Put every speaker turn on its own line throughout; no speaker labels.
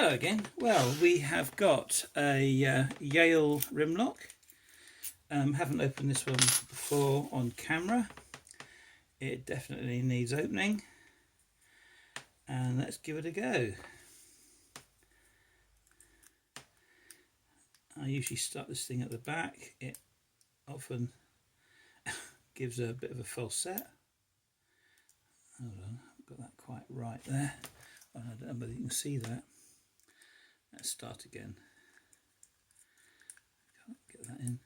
Hello again. Well, we have got a Yale rim lock. Haven't opened this one before on camera. It definitely needs opening. And let's give it a go. I usually start this thing at the back. It often gives a bit of a false set. Hold on, I've got that quite right there. I don't know whether you can see that. Let's start again. Can't get that in.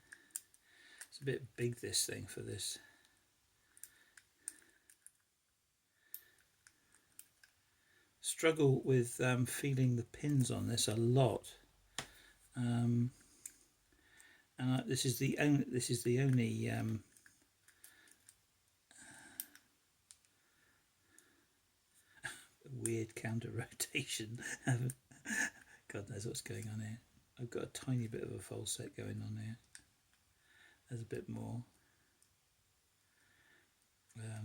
It's a bit big, this thing, for this. Struggle with feeling the pins on this a lot. And this is the only weird counter rotation. God knows what's going on here. I've got a tiny bit of a false set going on here. There's a bit more.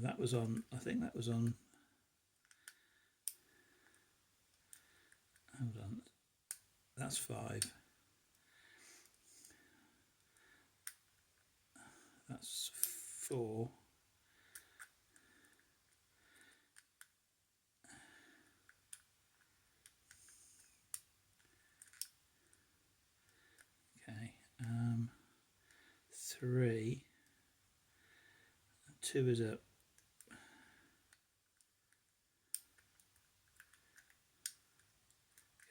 That was on, I think that was on, hold on, that's 5. That's 4. Okay, 3. 2 is up.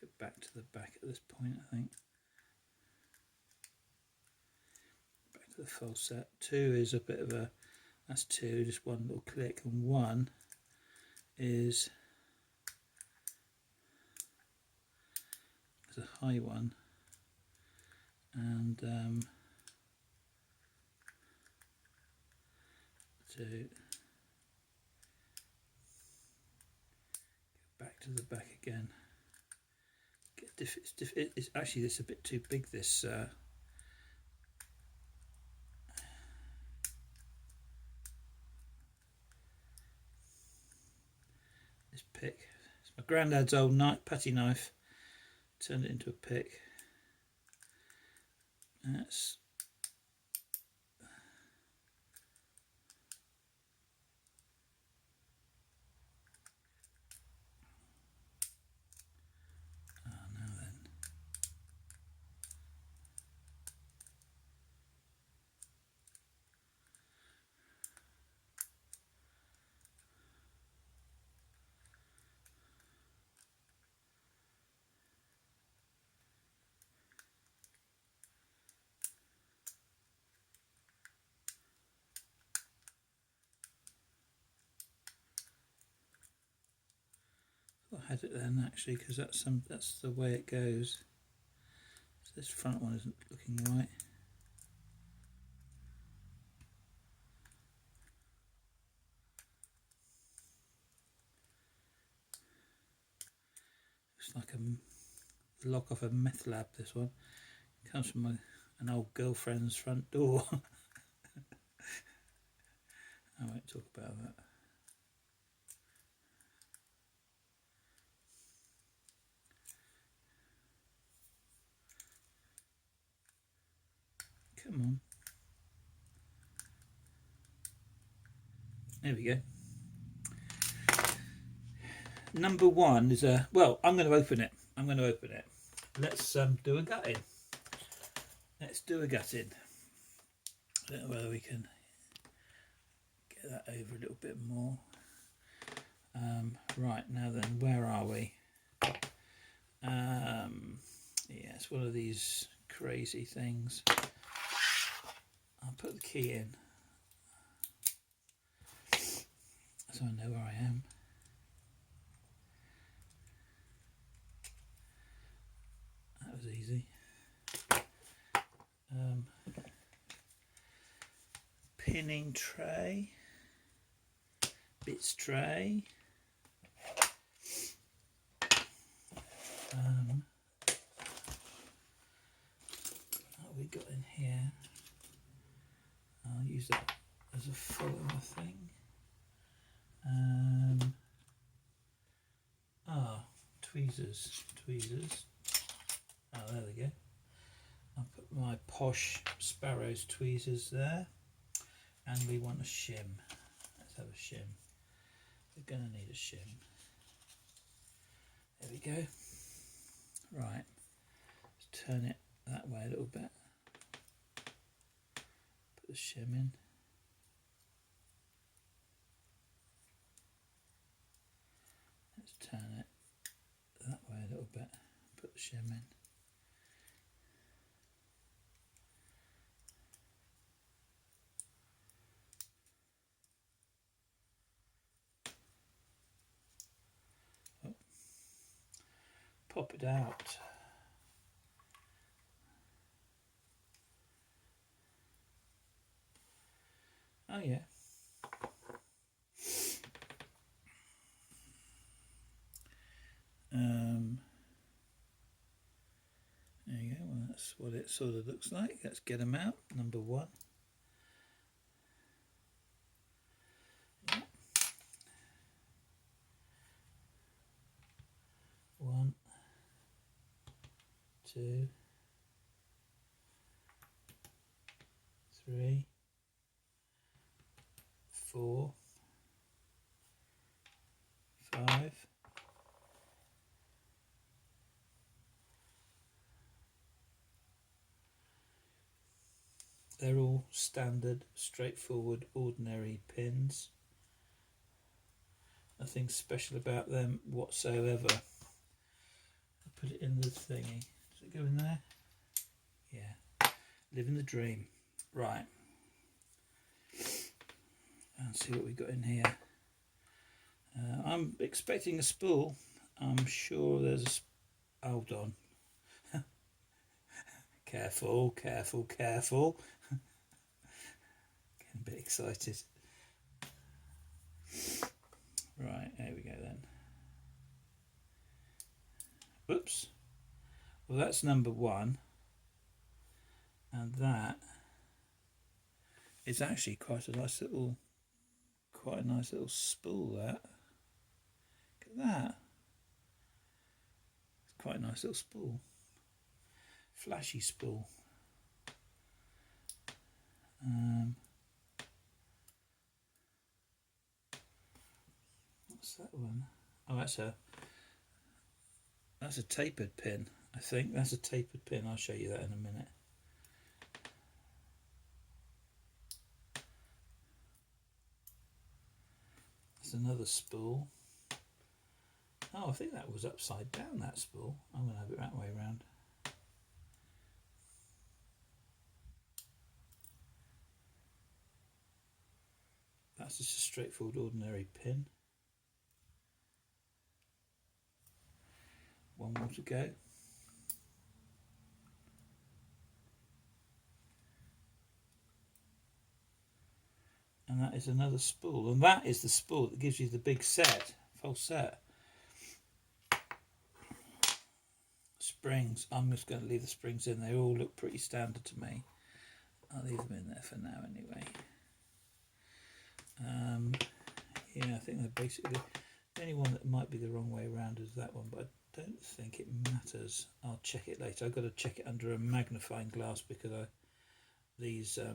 Get back to the back at this point, I think. Back to the full set. 2 is a bit of a, that's 2, just one little click, and 1 is a high one, and 2. Go back to the back again. It's actually, this a bit too big, this this pick. It's my granddad's old putty knife. Turned it into a pick. That's I had it then, actually, because that's the way it goes. So this front one isn't looking right. Looks like a lock off a meth lab, this one. It comes from an old girlfriend's front door. I won't talk about that. Come on. There we go. Number 1 is a, well, I'm going to open it. Let's do a gutting. Let's do a gutting. I don't know whether we can get that over a little bit more. Right, now then, where are we? Yeah, it's one of these crazy things. I'll put the key in so I know where I am. That was easy. Pinning tray, bits tray. What have we got in here? I'll use that as a follower thing. tweezers. Oh, there they go. I'll put my posh Sparrows tweezers there, and we want a shim. Let's have a shim. We're going to need a shim. There we go. Right, let's turn it that way a little bit. Put the shim in. Let's turn it that way a little bit. Put the shim in. Oh. Pop it out. Oh yeah. There you go. Well, that's what it sort of looks like. Let's get them out. Number one. Yeah. 1, 2, 3, 4, 5. They're all standard, straightforward, ordinary pins. Nothing special about them whatsoever. I'll put it in the thingy. Does it go in there? Yeah. Living the dream. Right. And see what we got in here. I'm expecting a spool. I'm sure there's a... Hold on. Careful, careful, careful. Getting a bit excited. Right, there we go then. Oops. Well, that's number one. And that is actually quite a nice little spool, that. Look at that. It's quite a nice little spool. Flashy spool. What's that one? Oh, that's a tapered pin. I think that's a tapered pin. I'll show you that in a minute. There's another spool. Oh, I think that was upside down, that spool. I'm going to have it that way around. That's just a straightforward ordinary pin. One more to go. And that is another spool. And that is the spool that gives you the big set, full set. Springs. I'm just going to leave the springs in. They all look pretty standard to me. I'll leave them in there for now anyway. Yeah, I think they're basically... The only one that might be the wrong way around is that one, but I don't think it matters. I'll check it later. I've got to check it under a magnifying glass because these... there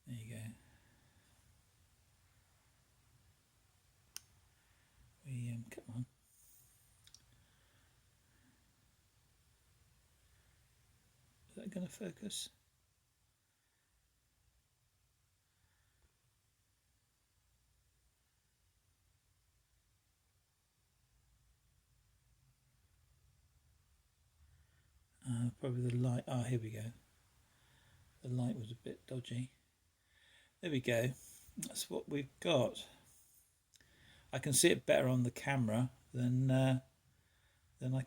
you go. Come on. Is that going to focus? Probably the light. Oh, here we go. The light was a bit dodgy. There we go. That's what we've got. I can see it better on the camera than I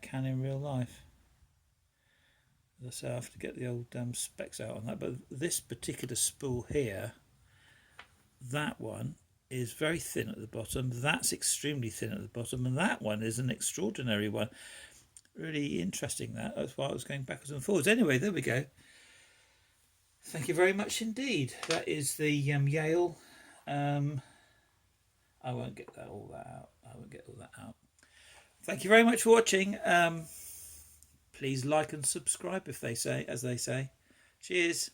can in real life. As I say, I have to get the old specs out on that. But this particular spool here, that one is very thin at the bottom. That's extremely thin at the bottom, and that one is an extraordinary one. Really interesting. That's why I was going backwards and forwards. Anyway, there we go. Thank you very much indeed. That is the Yale. I won't get all that out. thank you very much for watching. Please like and subscribe, if they say, as they say. Cheers.